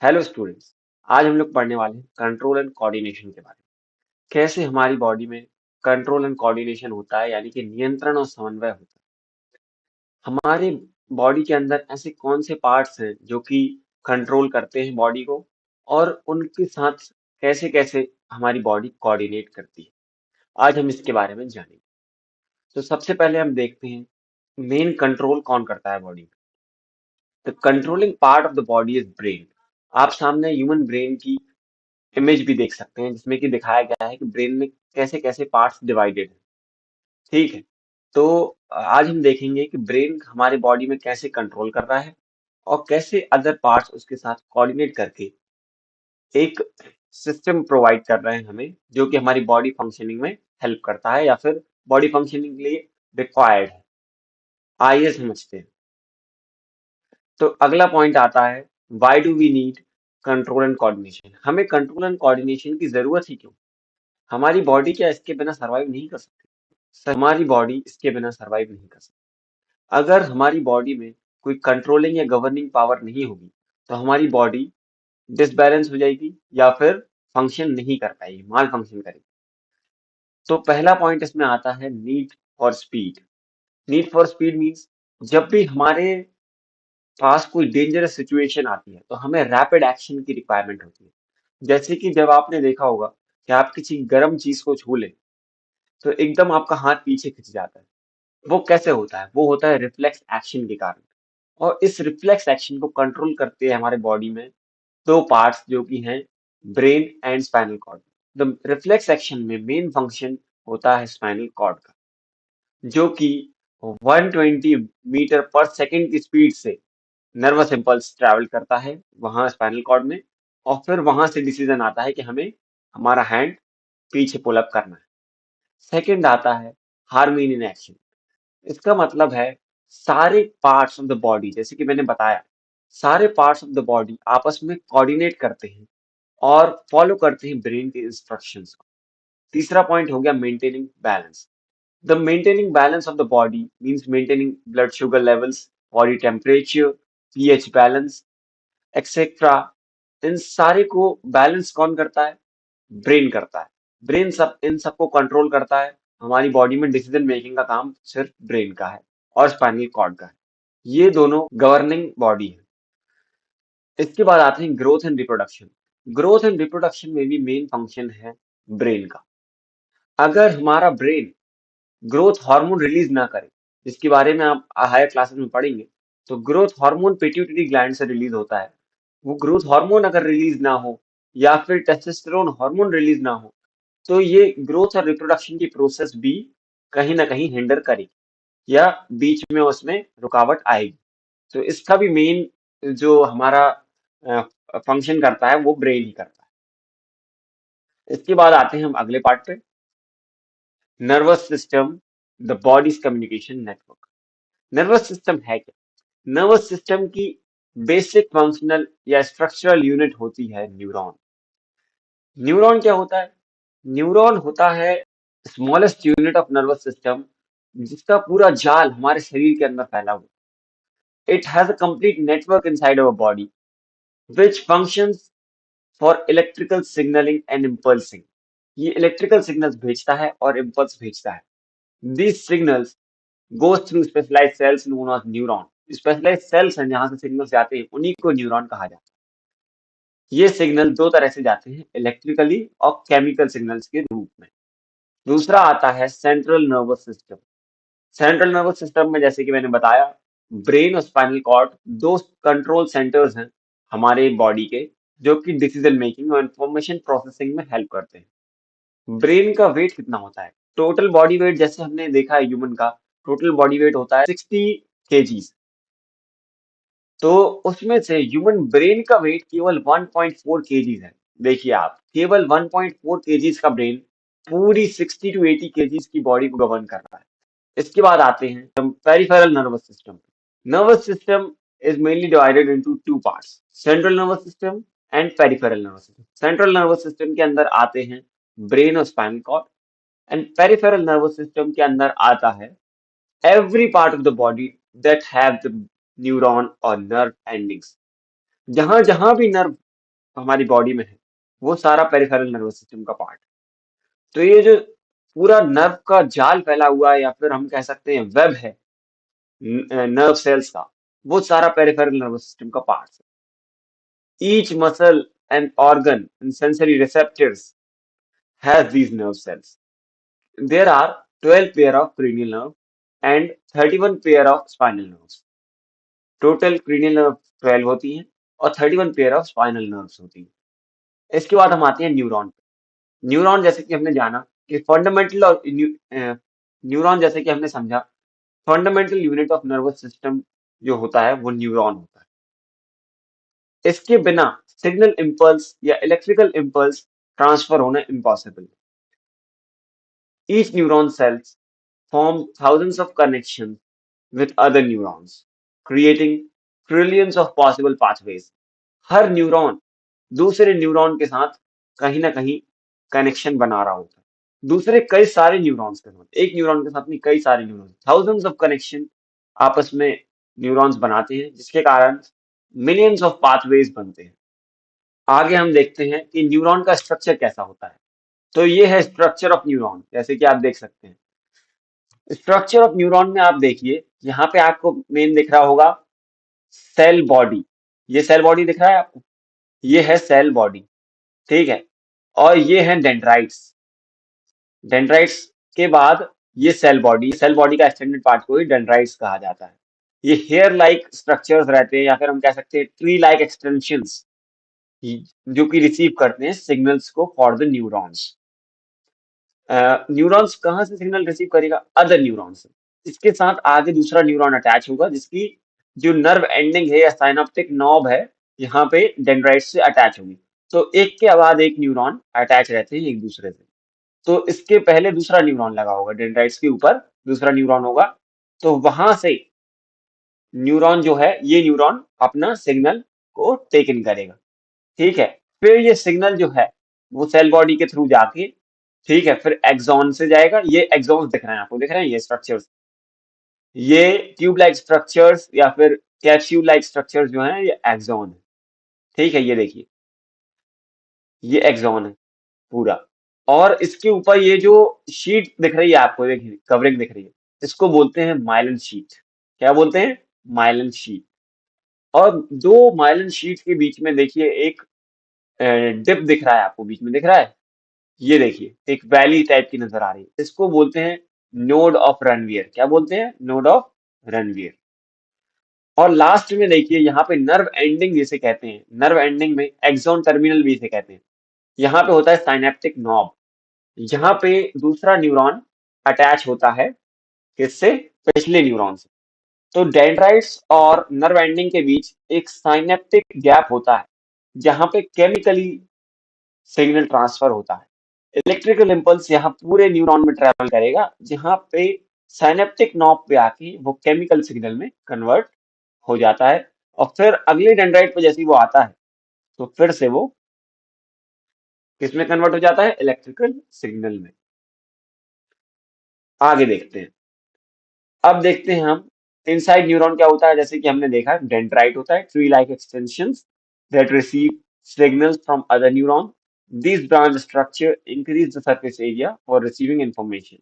Hello students. आज हम लोग पढ़ने वाले हैं कंट्रोल एंड कोऑर्डिनेशन के बारे में। कैसे हमारी बॉडी में कंट्रोल एंड कोऑर्डिनेशन होता है, यानी कि नियंत्रण और समन्वय होता है। हमारे बॉडी के अंदर ऐसे कौन से पार्ट्स हैं जो कि कंट्रोल करते हैं बॉडी को, और उनके साथ कैसे कैसे हमारी बॉडी कोऑर्डिनेट करती है। आज हम इसके बारे में जानेंगे। तो सबसे पहले हम देखते हैं मेन कंट्रोल कौन करता है बॉडी में। The controlling part of the body is brain. आप सामने ह्यूमन ब्रेन की इमेज भी देख सकते हैं, जिसमें कि दिखाया गया है कि ब्रेन में कैसे कैसे पार्ट्स डिवाइडेड हैं। ठीक है। तो आज हम देखेंगे कि ब्रेन हमारे बॉडी में कैसे कंट्रोल कर रहा है और कैसे अदर पार्ट्स उसके साथ कोऑर्डिनेट करके एक सिस्टम प्रोवाइड कर रहे हैं हमें, जो कि हमारी बॉडी फंक्शनिंग में हेल्प करता है या फिर बॉडी फंक्शनिंग के लिए रिक्वायर्ड है। आइए समझते हैं। तो अगला पॉइंट आता है, why do we need control and coordination. हमें कंट्रोल एंड कोऑर्डिनेशन की जरूरत ही क्यों? हमारी बॉडी क्या इसके बिना सरवाइव नहीं कर सकती? हमारी बॉडी इसके बिना सरवाइव नहीं कर सकती। अगर हमारी बॉडी में कोई कंट्रोलिंग या गवर्निंग पावर नहीं होगी, तो हमारी बॉडी डिसबैलेंस हो जाएगी या फिर फंक्शन नहीं कर पाएगी, माल फंक्शन करेगी। तो पहला पॉइंट इसमें आता है need for speed. Need for speed means जब भी हमारे पास कोई डेंजरस सिचुएशन आती है, तो हमें रैपिड एक्शन की रिक्वायरमेंट होती है। जैसे कि जब आपने देखा होगा कि आप किसी गर्म चीज को छू लें, तो एकदम आपका हाथ पीछे खिंच जाता है। वो कैसे होता है? वो होता है रिफ्लेक्स एक्शन के कारण। और इस रिफ्लेक्स एक्शन को कंट्रोल करते हैं हमारे बॉडी में दो पार्ट्स, जो कि हैं brain and spinal cord. The reflex action में मेन फंक्शन होता है स्पाइनल कॉर्ड का, जो कि 120 मीटर पर सेकेंड की स्पीड से नर्वस इम्पल्स ट्रैवल करता है वहां स्पाइनल कॉर्ड में, और फिर वहां से डिसीजन आता है कि हमें हमारा हैंड पीछे पुल अप करना है। सेकंड आता है हार्मोनी इन एक्शन। इसका मतलब है सारे पार्ट्स ऑफ द बॉडी, जैसे कि मैंने बताया, सारे पार्ट्स ऑफ द बॉडी आपस में कोऑर्डिनेट करते हैं और फॉलो करते हैं ब्रेन के इंस्ट्रक्शंस को। तीसरा पॉइंट हो गया maintaining balance. The maintaining balance of the body means maintaining blood sugar levels, body temperature, pH balance, etcetera. इन सारे को बैलेंस कौन करता है? ब्रेन करता है। ब्रेन सब इन सबको कंट्रोल करता है। हमारी बॉडी में डिसीजन मेकिंग का काम सिर्फ ब्रेन का है और स्पाइनल कॉर्ड का है। ये दोनों गवर्निंग बॉडी है। इसके बाद आते हैं growth and reproduction. Growth and reproduction में भी मेन फंक्शन है ब्रेन का। अगर हमारा ब्रेन ग्रोथ हार्मोन रिलीज ना करे, जिसके बारे में आप हायर क्लासेस में पढ़ेंगे, तो ग्रोथ हार्मोन पिट्यूटरी ग्लैंड से रिलीज होता है। वो ग्रोथ हार्मोन अगर रिलीज ना हो या फिर टेस्टोस्टेरोन हार्मोन रिलीज ना हो, तो ये ग्रोथ और रिप्रोडक्शन की प्रोसेस भी कहीं ना कहीं हिंडर करेगी या बीच में उसमें रुकावट आएगी। तो इसका भी मेन जो हमारा फंक्शन करता है वो ब्रेन ही करता है। इसके बाद आते हैं हम अगले पार्ट पे, nervous system, the bodies communication network. Nervous system है क्या? नर्वस सिस्टम की बेसिक फंक्शनल या स्ट्रक्चरल यूनिट होती है न्यूरॉन। न्यूरॉन क्या होता है? न्यूरॉन होता है smallest unit of nervous system, जिसका पूरा जाल हमारे शरीर के अंदर फैला हुआ। It has a complete network inside our body which functions for electrical signalling and impulsing. ये इलेक्ट्रिकल सिग्नल्स भेजता है और इम्पल्स भेजता है। These signals goes through specialized cells known as neuron. Specialized cells हैं जहां से सिग्नल्स जाते हैं, उन्हीं को न्यूरॉन कहा जाता है। ये सिग्नल दो तरह से जाते हैं, इलेक्ट्रिकली और केमिकल सिग्नल्स के रूप में। दूसरा आता है central nervous system. Central nervous system में, जैसे कि मैंने बताया, ब्रेन और स्पाइनल कॉर्ड दो कंट्रोल सेंटर्स हैं हमारे बॉडी के, जो कि डिसीजन मेकिंग और इंफॉर्मेशन प्रोसेसिंग में हेल्प करते हैं। ब्रेन का वेट कितना होता है? टोटल बॉडी वेट, जैसे हमने देखा है ह्यूमन का टोटल बॉडी वेट होता है 60 kg। तो उसमें से ह्यूमन ब्रेन का वेट केवल 1.4 kg है। देखिए आप, केवल 1.4 kg का ब्रेन पूरी 60 to 80 kg की बॉडी को गवर्न कर रहा है। इसके बाद आते हैं हम peripheral nervous system. Nervous system is mainly divided into two parts, central nervous system and peripheral nervous system. Central nervous system के अंदर आते हैं ब्रेन और spinal cord, and peripheral nervous system के अंदर आता है every part of the body that have the neuron or nerve endings। जहां जहां भी नर्व हमारी बॉडी में है वो सारा पेरिफेरल नर्वस सिस्टम का पार्ट। तो ये जो पूरा नर्व का जाल फैला हुआ है या फिर हम कह सकते हैं वेब है नर्व सेल्स का, वो सारा पेरिफेरल नर्वस सिस्टम का पार्ट है। Each muscle and organ and sensory receptors has these nerve cells. There are 12 pair of cranial nerve and 31 pair of spinal nerves. Total cranial nerve 12 होती हैं और 31 pair of spinal nerves होती हैं। इसके बाद हम आते हैं न्यूरॉन पे। न्यूरॉन जैसे कि हमने जाना कि फंडामेंटल और न्यूरॉन जैसे कि हमने समझा fundamental unit of nervous system जो होता है वो न्यूरॉन होता है। इसके बिना सिग्नल इम्पल्स या इलेक्ट्रिकल इम्पल्स ट्रांसफर होना impossible. Each neuron cells form thousands of connections with other neurons, creating trillions of possible pathways. Her neuron दूसरे न्यूरॉन के साथ कहीं ना कहीं कनेक्शन बना रहा होता है, दूसरे कई सारे न्यूरॉन्स के साथ, एक न्यूरॉन के साथ नहीं कई सारे न्यूरॉन, थाउजेंड्स ऑफ कनेक्शन आपस में न्यूरॉन्स बनाते हैं जिसके कारण मिलियंस ऑफ पाथवेज बनते हैं। आगे हम देखते हैं कि न्यूरॉन का स्ट्रक्चर कैसा होता है। तो ये है स्ट्रक्चर ऑफ न्यूरॉन, जैसे कि आप देख सकते हैं। स्ट्रक्चर ऑफ न्यूरॉन में आप देखिए यहाँ पे आपको मेन दिख रहा होगा सेल बॉडी। ये सेल बॉडी दिख रहा है आपको, ये है सेल बॉडी, ठीक है। और ये है डेंड्राइट्स। डेंड्राइट्स के बाद ये सेल बॉडी का एक्सटेंडेड पार्ट को ही डेंड्राइट्स कहा जाता है। ये हेयर लाइक स्ट्रक्चर्स रहते हैं या फिर हम कह सकते हैं ट्री लाइक एक्सटेंशंस जो कि रिसीव करते हैं सिग्नल्स को फॉर द न्यूरॉन्स। न्यूरॉन्स कहाँ से सिग्नल रिसीव करेगा, अदर न्यूरॉन से। इसके साथ आगे दूसरा न्यूरॉन अटैच होगा जिसकी जो नर्व एंडिंग है या साइनाप्टिक नॉब है यहाँ पे डेंड्राइट से अटैच होगी। तो एक के बाद एक न्यूरॉन अटैच रहते हैं एक दूसरे से। तो इसके पहले दूसरा न्यूरॉन लगा होगा, डेंड्राइट्स के ऊपर दूसरा न्यूरॉन होगा। तो वहां से न्यूरॉन जो है ये न्यूरॉन अपना सिग्नल को टेक इन करेगा, ठीक है। फिर ये सिग्नल जो है वो सेल बॉडी के थ्रू जाके, ठीक है, फिर एक्सॉन से जाएगा। ये एक्सॉन्स दिख रहे हैं आपको, दिख रहे हैं ये स्ट्रक्चर्स, ये ट्यूब लाइक स्ट्रक्चर्स या फिर कैप्सूल लाइक स्ट्रक्चर्स जो हैं ये एक्सॉन है, ठीक है। ये देखिए ये एक्सॉन है पूरा। और इसके ऊपर ये जो शीट दिख रही है आपको, देखिए कवरिंग दिख रही है, इसको बोलते हैं माइलिन शीट। क्या बोलते हैं, माइलिन शीट। और दो माइलिन शीट के बीच में देखिए एक डिप दिख रहा है आपको, बीच में दिख रहा है, ये देखिए एक वैली टाइप की नजर आ रही है, इसको बोलते हैं नोड ऑफ रनवियर। क्या बोलते हैं, नोड ऑफ रनवियर। और लास्ट में देखिए यहाँ पे नर्व एंडिंग जिसे कहते हैं, नर्व एंडिंग में एक्सॉन टर्मिनल भी इसे कहते हैं। यहाँ पे होता है साइनेप्टिक नॉब, यहाँ पे दूसरा न्यूरॉन अटैच होता है किससे, पिछले न्यूरॉन से। तो डेंड्राइट्स और नर्व एंडिंग के बीच एक साइनेप्टिक गैप होता है जहाँ पे केमिकली सिग्नल ट्रांसफर होता है। इलेक्ट्रिकल इम्पल्स यहाँ पूरे न्यूरॉन में ट्रेवल करेगा जहाँ पे साइनेप्टिक नॉब पे आके वो केमिकल सिग्नल में कन्वर्ट हो जाता है। और फिर अगले डेंड्राइट पे जैसे ही वो आता है तो फिर से वो किसमें कन्वर्ट हो जाता है, इलेक्ट्रिकल सिग्नल में। आगे देखते हैं। अब देखते हैं हम इनसाइड न्यूरॉन क्या होता है। जैसे कि हमने देखा डेंड्राइट होता है tree like extensions that receive signals from other neuron. These branch structure increase the surface area for receiving information.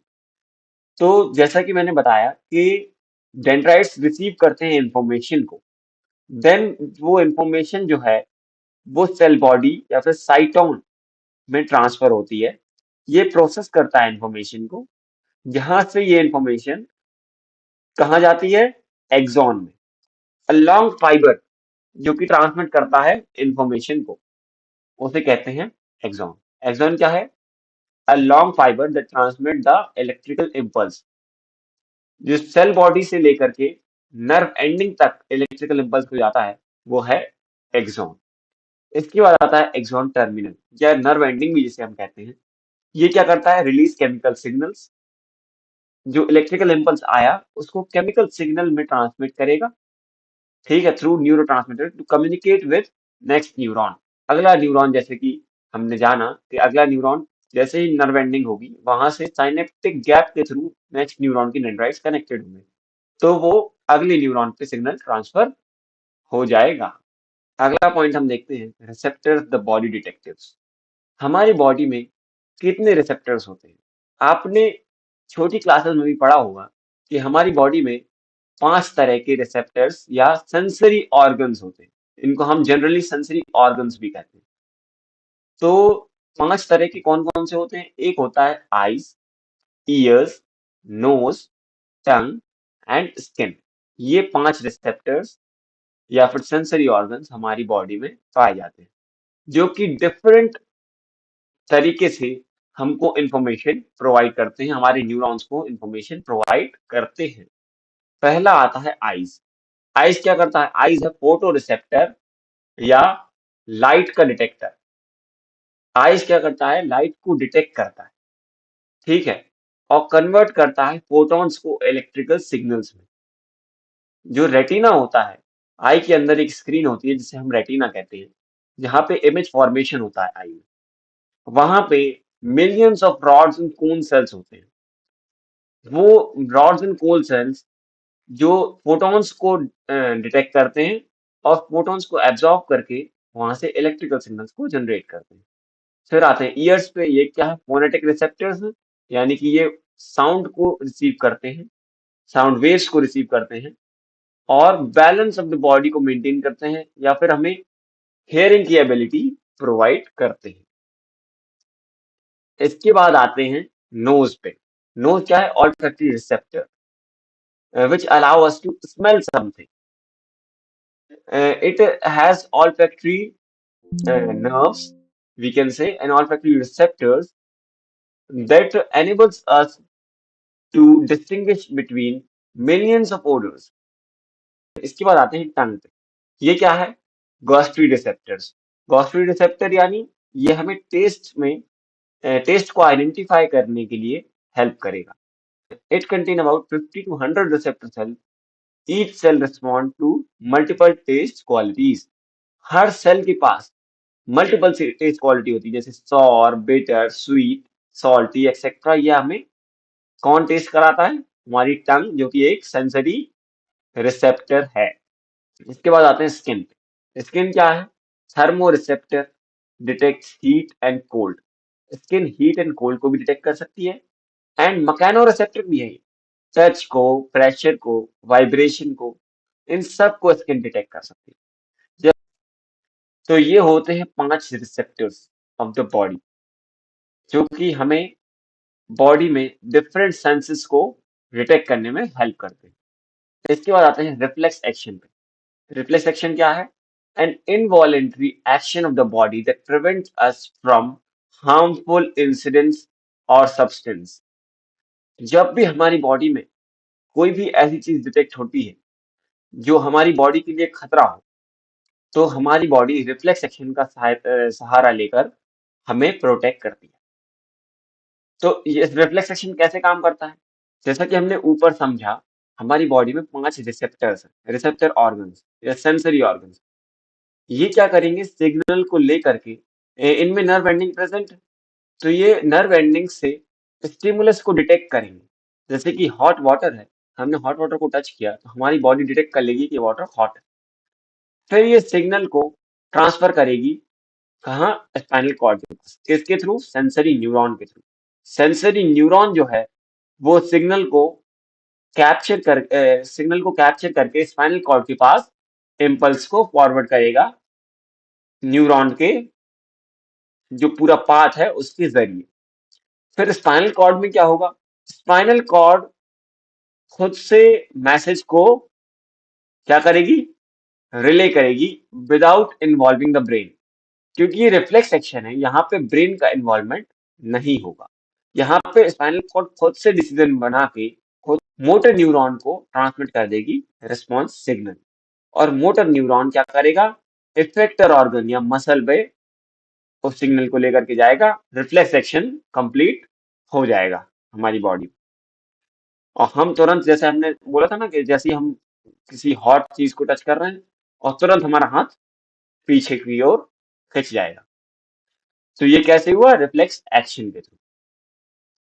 तो जैसा कि मैंने बताया कि डेंड्राइट्स रिसीव करते हैं इंफॉर्मेशन को, देन वो इंफॉर्मेशन जो है वो सेल बॉडी या फिर साइटोन में ट्रांसफर होती है। ये प्रोसेस करता है इंफॉर्मेशन को, जहां से ये इंफॉर्मेशन कहाँ जाती है, एक्सॉन में। अ लॉन्ग फाइबर जो कि ट्रांसमिट करता है इंफॉर्मेशन को, उसे कहते हैं एक्सॉन। एक्सॉन क्या है, a long fibre that transmit the electrical impulse. जो सेल बॉडी से लेकर के नर्व एंडिंग तक इलेक्ट्रिकल इम्पल्स को जाता है वो है एक्सॉन। इसके बाद आता है एक्सॉन टर्मिनल या नर्व एंडिंग भी जिसे हम कहते हैं। ये क्या करता है, रिलीज केमिकल सिग्नल्स। जो इलेक्ट्रिकल इम्पल्स आया उसको केमिकल सिग्नल में ट्रांसमिट करेगा, ठीक है, through neurotransmitter to communicate with next neuron. अगला न्यूरॉन, जैसे कि हमने जाना कि अगला न्यूरॉन जैसे ही नर्व एंडिंग होगी वहां से साइनेप्टिक गैप के थ्रू नेक्स्ट न्यूरॉन की डेंड्राइट्स कनेक्टेड होंगे, तो वो अगले न्यूरॉन पे सिग्नल ट्रांसफर हो जाएगा। अगला पॉइंट हम देखते हैं, रिसेप्टर्स द बॉडी डिटेक्टिव्स। हमारी बॉडी में कितने रिसेप्टर्स होते हैं? आपने छोटी क्लासेस में भी पढ़ा होगा कि हमारी बॉडी में 5 तरह के रिसेप्टर्स या सेंसरी ऑर्गन्स होते हैं। इनको हम जनरली सेंसरी ऑर्गन्स भी कहते हैं। तो 5 तरह के कौन-कौन से होते हैं? एक होता है eyes, ears, nose, tongue and skin. ये 5 रिसेप्टर्स या फिर सेंसरी ऑर्गन्स हमारी बॉडी में पाए जाते हैं, जो कि डिफरेंट तरीके से हमको इंफॉर्मेशन प्रोवाइड करते हैं, हमारे न्यूरॉन्स को इंफॉर्मेशन प्रोवाइड करते हैं। पहला आता है आईज। आईज क्या करता है? आईज है फोटो रिसेप्टर या लाइट का डिटेक्टर। आईज क्या करता है? लाइट को डिटेक्ट करता है, ठीक है, और कन्वर्ट करता है फोटॉन्स को इलेक्ट्रिकल सिग्नल्स में। जो रेटिना होता है, आई के अंदर एक स्क्रीन होती है जिसे हम रेटिना कहते हैं, जहाँ पे इमेज फॉर्मेशन होता है आई में। वहां पे millions of rods and cone cells होते हैं। वो रॉड्स एंड कोन सेल्स जो फोटॉन्स को डिटेक्ट करते हैं और फोटॉन्स को एब्जॉर्ब करके वहां से इलेक्ट्रिकल सिग्नल्स को जनरेट करते हैं। फिर आते हैं ईयर्स पे। ये क्या है? फोनेटिक रिसेप्टर्स हैं, यानी कि ये साउंड को रिसीव करते हैं, साउंड वेव्स को रिसीव करते हैं और बैलेंस ऑफ द बॉडी को मेंटेन करते हैं या फिर हमें हेयरिंग की एबिलिटी प्रोवाइड करते हैं। इसके बाद आते हैं नोज पे। नोज क्या है? Olfactory receptor which allow us to smell something. It has olfactory nerves, we can say, and olfactory receptors that enables us to distinguish between millions of odors. इसके बाद आते हैं टंग पे। ये क्या है? गॉस्ट्री रिसेप्टर्स। गॉस्ट्री रिसेप्टर यानी ये हमें टेस्ट को आइडेंटिफाई करने के लिए हेल्प करेगा। It contain about 50 to 100 receptor cells. Each cell respond to multiple taste qualities. हर सेल के पास मल्टीपल टेस्ट क्वालिटी होती है, जैसे sour, bitter, sweet, salty etcetera. ये हमें कौन टेस्ट कराता है? हमारी टंग, जो कि एक सेंसरी रिसेप्टर है। इसके बाद आते हैं स्किन पे। स्किन क्या है? Thermo receptor, detect heat and cold. Skin heat and cold को भी डिटेक्ट कर सकती है एंड मकैनो रिसेप्टर भी है। टच को, प्रेशर को, वाइब्रेशन को, इन सब को स्किन डिटेक्ट कर सकती है। तो ये होते हैं 5 रिसेप्टर्स ऑफ द बॉडी, जो कि हमें बॉडी में डिफरेंट सेंसेस को डिटेक्ट करने में हेल्प करते हैं। इसके बाद आते हैं रिफ्लेक्स एक्शन पे। रिफ्लेक्स एक्शन क्या है? An involuntary action of the body that prevents us from harmful incidents और सब्सटेंस। जब भी हमारी बॉडी में कोई भी ऐसी चीज डिटेक्ट होती है जो हमारी बॉडी के लिए खतरा हो, तो हमारी बॉडी रिफ्लेक्स एक्शन का सहारा लेकर हमें प्रोटेक्ट करती है। तो ये रिफ्लेक्स एक्शन कैसे काम करता है? जैसा कि हमने ऊपर समझा, हमारी बॉडी में 5 रिसेप्टर्स हैं, रिसेप्टर ऑर्गन्स या सेंसरी ऑर्गन्स। ये क्या करेंगे? सिग्नल को लेकर के इनमें नर्व एंडिंग प्रेजेंट है, तो ये नर्व एंडिंग से स्टिमुलस को डिटेक्ट करेंगे। जैसे कि हॉट वाटर है, हमने हॉट वाटर को टच किया तो हमारी बॉडी डिटेक्ट कर लेगी कि वाटर हॉट है। फिर ये सिग्नल को ट्रांसफर करेगी कहाँ? स्पाइनल कॉर्ड के पास। किसके थ्रू? सेंसरी न्यूरॉन के थ्रू। सेंसरी न्यूरॉन जो है वो सिग्नल को कैप्चर करके स्पाइनल कॉर्ड के पास इम्पल्स को फॉरवर्ड करेगा न्यूरॉन के जो पूरा पाथ है उसके जरिए। फिर स्पाइनल कॉर्ड में क्या होगा? स्पाइनल कॉर्ड खुद से मैसेज को क्या करेगी? रिले करेगी विदाउट इन्वॉल्विंग द ब्रेन। क्योंकि ये रिफ्लेक्स एक्शन है, यहाँ पे ब्रेन का इन्वॉल्वमेंट नहीं होगा। यहाँ पे स्पाइनल कॉर्ड खुद से डिसीजन बना के खुद मोटर न्यूरॉन को ट्रांसमिट कर देगी रिस्पॉन्स सिग्नल। और मोटर न्यूरॉन क्या करेगा? इफेक्टर ऑर्गन या मसल पे उस सिग्नल को लेकर के जाएगा, रिफ्लेक्स एक्शन कंप्लीट हो जाएगा हमारी बॉडी। और हम तुरंत, जैसे हमने बोला था ना कि जैसे ही हम किसी हॉट चीज को टच कर रहे हैं और तुरंत हमारा हाथ पीछे की ओर खिंच जाएगा। तो ये कैसे हुआ? रिफ्लेक्स एक्शन के थ्रू।